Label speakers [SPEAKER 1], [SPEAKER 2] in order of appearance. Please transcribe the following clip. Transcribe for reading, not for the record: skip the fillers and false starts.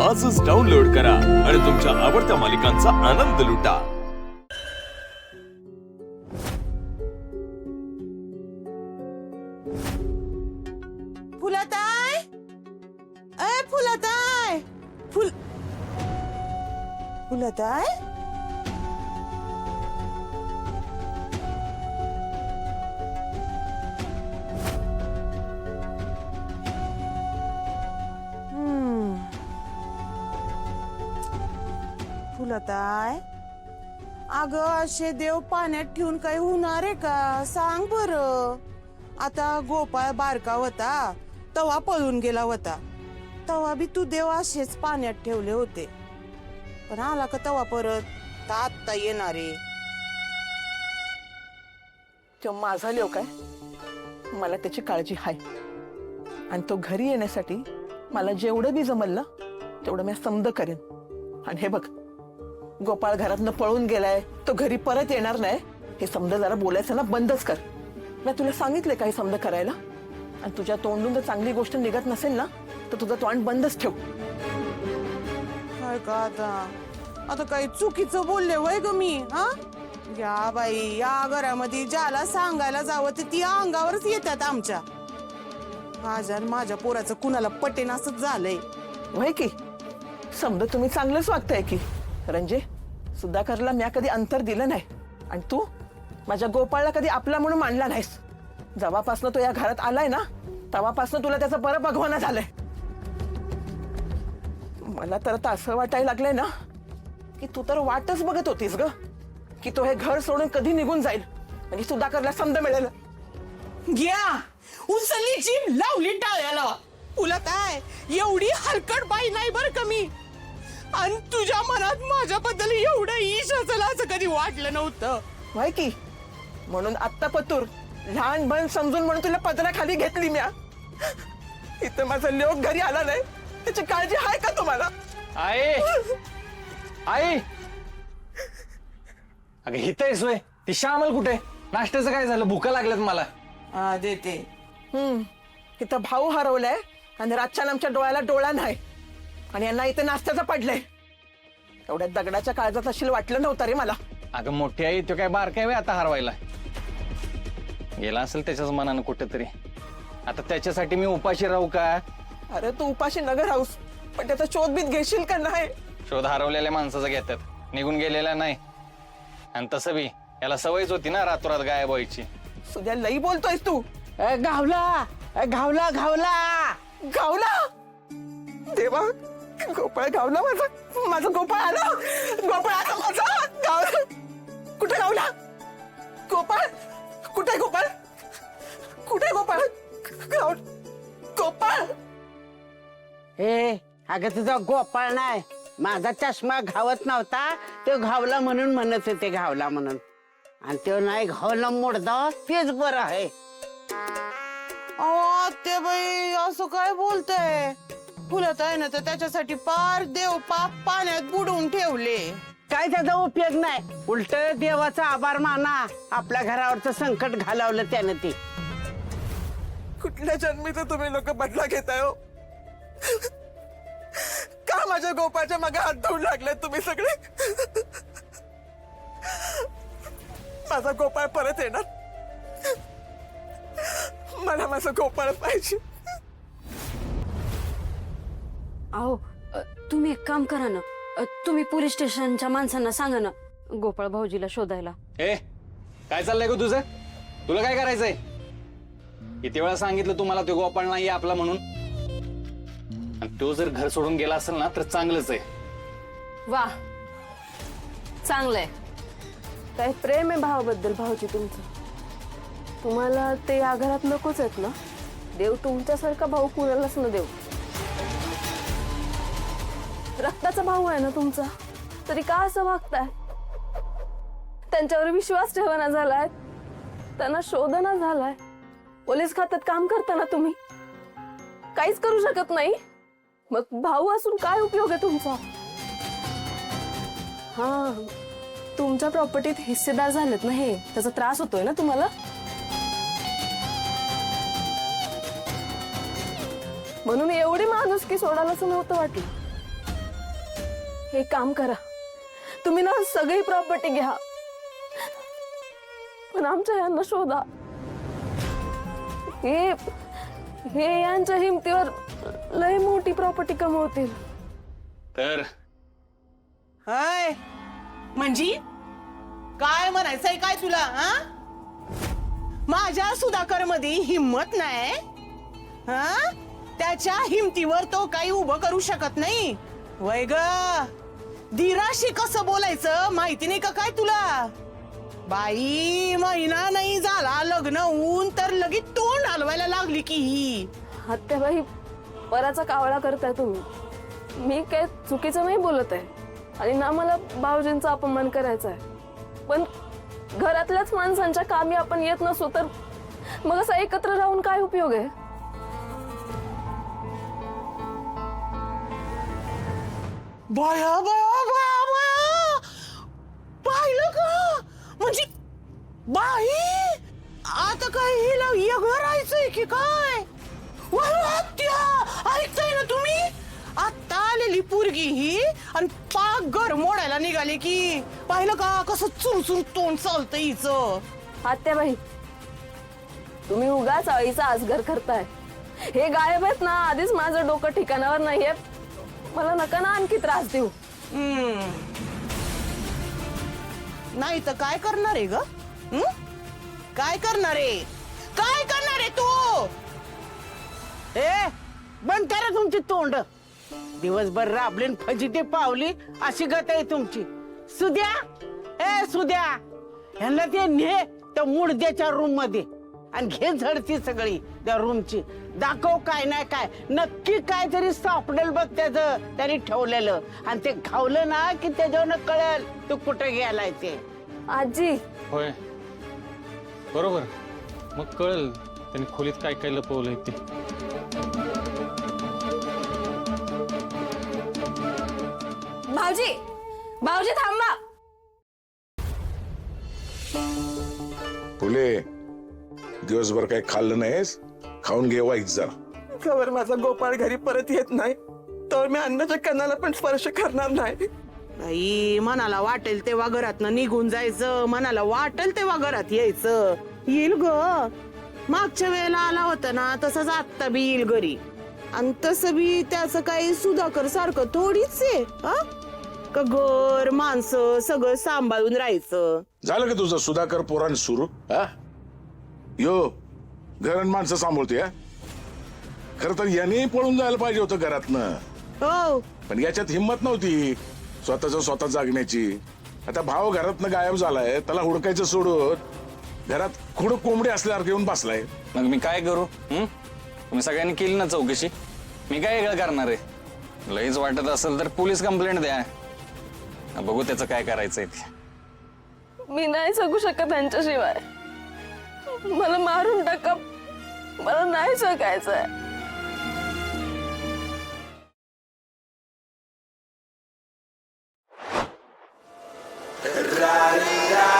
[SPEAKER 1] आजच डाउनलोड करा आणि तुमच्या आवडत्या मालिकांचा आनंद लुटा।
[SPEAKER 2] फुलताई, ए फुलताई, फुलताई, फुलताई, अगं असे देव पाण्यात ठेवून काही होणार आहे का? सांग बरं। आता गोपाळ बारका होता तवा पळून गेला होता, तवा बी तू देव असेच पाण्यात ठेवले होते, पण आला का तवा परत? तर आत्ता येणारे
[SPEAKER 3] तो माझा लोक आहे, मला त्याची काळजी आहे आणि तो घरी येण्यासाठी मला जेवढं बी जमल ना तेवढं मी समज करेन। आणि हे बघ, गोपाळ घरातनं पळून गेलाय, तो घरी परत येणार नाही, हे समज जरा बोलायचं ना बंदच कर। मी तुला सांगितले काही समज करायला, आणि तुझ्या तोंडून जर चांगली गोष्ट निघत नसेल ना तर तुझं तोंड बंदच ठेव।
[SPEAKER 2] काय का आता काही चुकीचं बोलले वय ग मी? हा या बाई, या घरामध्ये ज्याला सांगायला जावं ते ती अंगावरच येतात आमच्या। माझ्या पोराचं कुणाला पटेन असंच झालंय।
[SPEAKER 3] वय की समज तुम्ही चांगलंच वागताय की रंजे। सुधाकरला मी कधी अंतर दिलं नाही, आणि तू माझ्या गोपाळला कधी आपला म्हणून मानला नाहीस। जेव्हापासनं तो या घरात आलाय ना तेव्हापासनं तुला त्याचं बरं बघवाना झालंय। मला तर आता असं वाटायला लागलंय ना की तू तर वाटच बघत होतीस ग की तो हे घर सोडून कधी निघून जाईल, म्हणजे सुधाकरला समज मिळेल।
[SPEAKER 2] घ्या उचलली जीभ लावली टाळ्याला। तुला काय एवढी हलकट बाई नाही बर का मी, आणि तुझ्या मनात माझ्याबद्दल एवढं ईश असेल असं कधी वाटलं नव्हतं।
[SPEAKER 3] व्हाय की म्हणून आत्ता पतूर लहान बन समजून म्हणून तुला पदराखाली घेतली म्या। इथं माझा लोक घरी आला नाही, त्याची काळजी आहे का तुम्हाला?
[SPEAKER 4] आई आई, अगं हित आहेस व्हय? ती श्यामल कुठे? नाश्त्याचं काय झालं? भूका लागल्यात मला।
[SPEAKER 2] हा देते।
[SPEAKER 3] इथं भाऊ हरवलाय आणि रातच्या आमच्या डोळ्याला डोळा नाही, आणि यांना इथे नाश्त्याचं पडलंय। एवढ्या दगडाच्या काळजात असेल वाटलं नव्हतं रे मला।
[SPEAKER 4] अगं मोठी आई, तो काय बारकाय व्हय आता हरवायला? गेला असेल त्याच्याच मनानं कुठेतरी। आता त्याच्यासाठी मी उपाशी राहू का?
[SPEAKER 3] अरे तू उपाशी नगर राहूस, पण त्याचा शोध बीत घेशील का नाही?
[SPEAKER 4] शोध हरवलेल्या माणसाचा घेतात, निघून गेलेला नाही। आणि तसं बी याला सवयच होती ना रातोरात गायब व्हायची।
[SPEAKER 3] सुद्या लई बोलतोयस तू।
[SPEAKER 2] घावला घावला घावला
[SPEAKER 3] गावला देवा, गोपाळ गावला माझा, माझा गोपाळ आला, गोपाळ आला माझा। गावला कुठे? गावला गोपाळ कुठे? गोपाळ कुठे? गोपाळ गोपाळ
[SPEAKER 5] ए अगं तुझा गोपाळ नाही, माझा चष्मा घावत नव्हता, तो घावला म्हणून म्हणत होते घावला म्हणून, आणि तो नाही घावला मोडदा तेच बरं आहे।
[SPEAKER 2] ते बाई असं काय बोलतय? फुलत आहे ना तर त्याच्यासाठी पार देव पाप पाण्यात बुडवून ठेवले।
[SPEAKER 5] काय त्याचा उपयोग नाही, उलट देवाचा आभार माना, आपल्या घरावरचं संकट घालवलं त्यानं ते।
[SPEAKER 3] कुठल्या जन्मीचं तुम्ही लोक बदला घेताय हो? का माझ्या गोपाळच्या मागे हात धुवून लागले तुम्ही सगळे? माझा गोपाळ परत येणार, मला माझा गोपाळ पाहिजे।
[SPEAKER 6] अहो तुम्ही एक काम करा ना, तुम्ही पोलीस स्टेशनच्या माणसांना सांगा ना गोपाळ भाऊजीला शोधायला।
[SPEAKER 4] ए काय चाललंय ग तुझं? तुला काय करायचंय? किती वेळा सांगितलं तुम्हाला तो गोपाळ नाही आपला म्हणून, आणि तो जर घर सोडून गेला असेल ना तर चांगलंच आहे।
[SPEAKER 6] वा चांगलंय, काय प्रेम आहे भावाबद्दल भाऊजी तुमचं। तुम्हाला ते या घरात नकोच आहेत ना? देव तुमच्यासारखा भाऊ कुणालाच न देव। रक्ताचा भाऊ आहे ना तुमचा, तरी का असं वागताय? त्यांच्यावर विश्वास ठेवना झालाय, त्यांना शोधना झालाय। पोलीस खात्यात काम करताना तुम्ही काहीच करू शकत नाही, मग भाऊ असून काय उपयोग आहे तुमचा? हा तुमच्या प्रॉपर्टीत हिस्सेदार झालेत ना हे, त्याचा त्रास होतोय ना तुम्हाला? म्हणून एवढी माणुसकी सोडायलाच नव्हतं वाटलं। एक काम करा, तुम्ही ना सगळी प्रॉपर्टी घ्या, पण आमच्या यांना शोधा. हे हे यांच्या हिमतीवर लय मोठी प्रॉपर्टी कमवतील.
[SPEAKER 4] तर
[SPEAKER 2] हाय म्हणजे काय म्हणायचंय काय तुला? हा, माझ्या सुधाकर मध्ये हिम्मत नाही. हा, त्याच्या हिमतीवर तो काही उभं करू शकत नाही. वय ग, धीराशी कसं बोलायचं माहिती नाही का काय तुला? बाई, महिना नाही झाला लग्न होऊन तर लगेच तोंड हलवायला लागली की ही.
[SPEAKER 6] आत्याबाई, बराचा कावळा करताय तुम्ही. मी काय चुकीचं नाही बोलत आहे आणि ना मला भाऊजींचा अपमान करायचा आहे, पण घरातल्याच माणसांच्या कामी आपण येत नसू तर मग असं एकत्र राहून काय उपयोग आहे?
[SPEAKER 2] बाया बाया बाया बाया, पाहिलं का? म्हणजे बाई, आता काय हिला वेगळं राहायचंय की काय? ऐकताय ना तुम्ही? आता आलेली पोरगी ही आणि पाक घर मोडायला निघाली की. पाहिलं का कसं चुरचुर तोंड चालतं हिचं?
[SPEAKER 6] आत्याबाई, तुम्ही उगाच आईचा आसगर करताय. हे गायब आहेत ना, आधीच माझं डोकं ठिकाणावर नाहीये. मला नका ना आणखी त्रास देऊ.
[SPEAKER 2] नाही तर काय करणार आहे ग? काय करणार आहे? काय करणार आहे तू?
[SPEAKER 5] ए, बंद करा तुमची तोंड. दिवसभर राबलीन फजिती पावली अशी गत आहे तुमची. सुद्या, ए सुद्या, ह्यांना ते ने त्या मुडद्याच्या रूम मध्ये आणि घे झडती सगळी त्या रूमची. दाखव काय नाही काय नक्की काय तरी सापडेल बघ त्याचं त्यांनी ठेवलेलं. आणि ते घावलं ना की त्याच्यावर कळेल तू कुठे गेलाय ते.
[SPEAKER 6] आजी,
[SPEAKER 4] होय, बरोबर. मग कळेल त्यांनी खोलीत काय काय लपवलंय ते.
[SPEAKER 6] भाऊजी, भाऊजी थांबा.
[SPEAKER 7] फुले, दिवसभर काही खाल्लं नाहीस, खाऊन घे वाईट जरा.
[SPEAKER 3] खबर माझा गोपाळ घरी परत येत नाही तर मी अन्नाच्या कणाला पण स्पर्श करणार नाही.
[SPEAKER 2] बाई, मनाला वाटेल तेव्हा घरातनं निघून जायचं, मनाला वाटेल तेव्हा घरात यायचं. येईल ग, मागच्या वेळेला आला होता ना तसंच आत्ता बी येईल घरी. आणि तसं बी त्याचं काही सुधाकर सारखं थोडीच आहे. हा, का घर माणसं सगळं सांभाळून राहायचं.
[SPEAKER 7] झालं का तुझं सुधाकर पोरान सुरू? हा, यो घर आणि माणसं सांभाळतोय. खर तर याने पळून जायला पाहिजे होतं घरातनं,
[SPEAKER 2] हो,
[SPEAKER 7] पण याच्यात हिंमत नव्हती स्वतः जागण्याची. आता भाव घरातनं गायब झालाय, त्याला हुडकायचं सोडून घरात खुड कोंबडी असल्यासारखं येऊन बसलाय.
[SPEAKER 4] मग मी काय करू? तुम्ही सगळ्यांनी केली ना चौकशी, मी काय वेगळं करणार आहे? लईच वाटत असेल तर पोलीस कंप्लेंट द्या, बघू त्याचं काय करायचंय ते.
[SPEAKER 6] मी नाही जगू शकत यांच्याशिवाय. मला मारून टाका, मला नाही जगायचंय.
[SPEAKER 8] रा